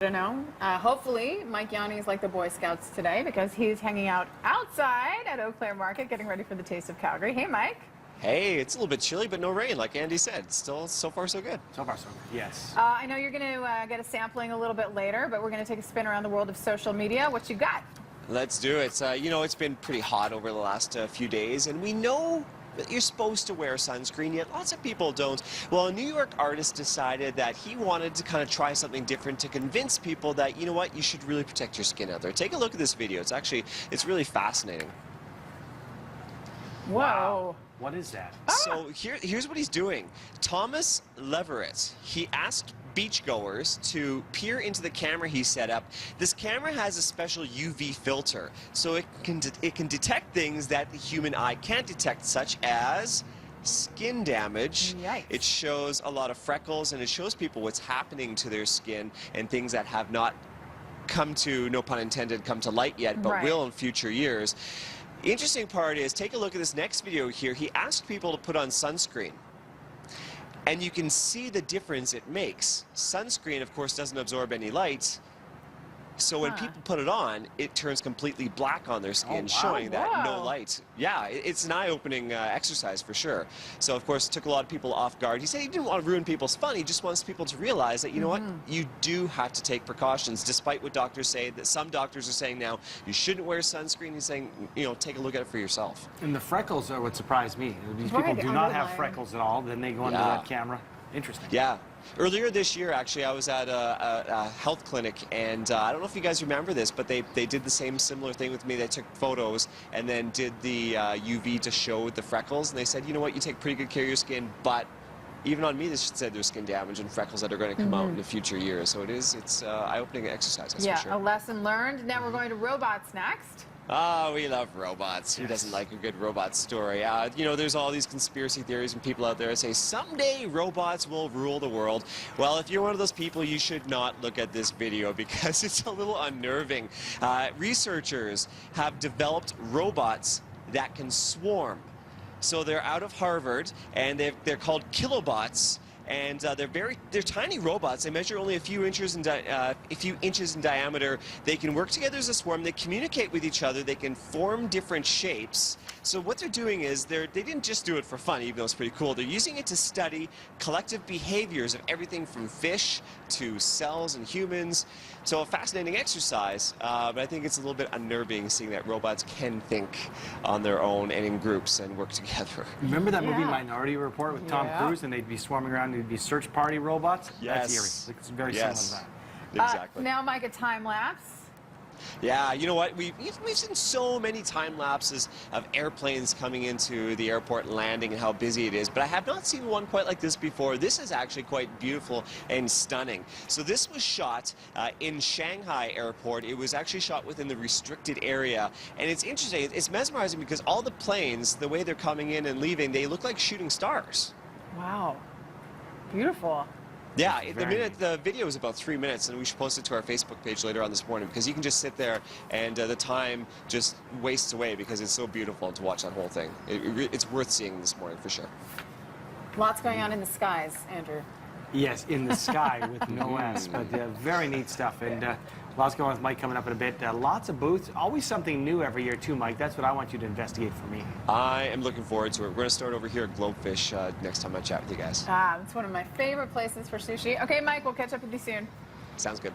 I don't know. Hopefully, Mike Yawney is like the Boy Scouts today because he's hanging out outside at Eau Claire Market getting ready for the Taste of Calgary. Hey, Mike. Hey, it's a little bit chilly, but no rain, like Andy said. Still, so far, so good. So far, so good, yes. I know you're going to get a sampling a little bit later, but we're going to take a spin around the world of social media. What you got? Let's do it. You know, it's been pretty hot over the last few days, and we know that you're supposed to wear sunscreen, yet lots of people don't. Well, a New York artist decided that he wanted to kind of try something different to convince people that, you know what, you should really protect your skin out there. Take a look at this video. It's really fascinating. Whoa. Wow. What is that? So here's what he's doing. Thomas Leverett, he asked beachgoers to peer into the camera he set up. This camera has a special UV filter, so it can detect things that the human eye can't detect, such as skin damage. Yikes. It shows a lot of freckles, and it shows people what's happening to their skin and things that have not come to, no pun intended, come to light yet, but will in future years. The interesting part is, take a look at this next video here. He asked people to put on sunscreen. And you can see the difference it makes. Sunscreen, of course, doesn't absorb any light. So when people put it on, it turns completely black on their skin, showing that no light. Yeah, it's an eye-opening exercise for sure. So, of course, it took a lot of people off guard. He said he didn't want to ruin people's fun. He just wants people to realize that, you know what, you do have to take precautions, despite what doctors say. That some doctors are saying now you shouldn't wear sunscreen. He's saying, you know, take a look at it for yourself. And the freckles are what surprised me. These people do not have freckles at all. Then they go into that camera. Interesting. Yeah. Earlier this year, actually, I was at a health clinic, and I don't know if you guys remember this, but they did the similar thing with me. They took photos and then did the UV to show the freckles, and they said, you know what, you take pretty good care of your skin, but even on me, this said there's skin damage and freckles that are going to come out in the future years. So it's eye-opening exercise, that's for sure. A lesson learned. Now we're going to robots next. Oh, we love robots. Who doesn't like a good robot story? You know, there's all these conspiracy theories and people out there that say someday robots will rule the world. Well, if you're one of those people, you should not look at this video because it's a little unnerving. Researchers have developed robots that can swarm. So they're out of Harvard, and they're called kilobots. And they're tiny robots. They measure only a few inches in diameter. They can work together as a swarm. They communicate with each other. They can form different shapes. So what they're doing is they didn't just do it for fun, even though it's pretty cool. They're using it to study collective behaviors of everything from fish to cells and humans. So a fascinating exercise, but I think it's a little bit unnerving seeing that robots can think on their own and in groups and work together. Remember that movie Minority Report with Tom Cruise, and they'd be swarming around, and they'd be search party robots? Yes. That's eerie. It's very similar to that. Exactly. Now, Mike, a time lapse. Yeah, you know what? We've seen so many time lapses of airplanes coming into the airport and landing and how busy it is, but I have not seen one quite like this before. This is actually quite beautiful and stunning. So this was shot in Shanghai Airport. It was actually shot within the restricted area, and it's interesting. It's mesmerizing because all the planes, the way they're coming in and leaving, they look like shooting stars. Wow. Beautiful. Yeah, the video is about 3 minutes, and we should post it to our Facebook page later on this morning because you can just sit there and the time just wastes away because it's so beautiful to watch that whole thing. It's worth seeing this morning for sure. Lots going on in the skies, Andrew. Yes, in the sky with no S, but very neat stuff. And lots going on with Mike coming up in a bit. Lots of booths, always something new every year too, Mike. That's what I want you to investigate for me. I am looking forward to it. We're going to start over here at Globefish next time I chat with you guys. It's one of my favorite places for sushi. Okay, Mike, we'll catch up with you soon. Sounds good.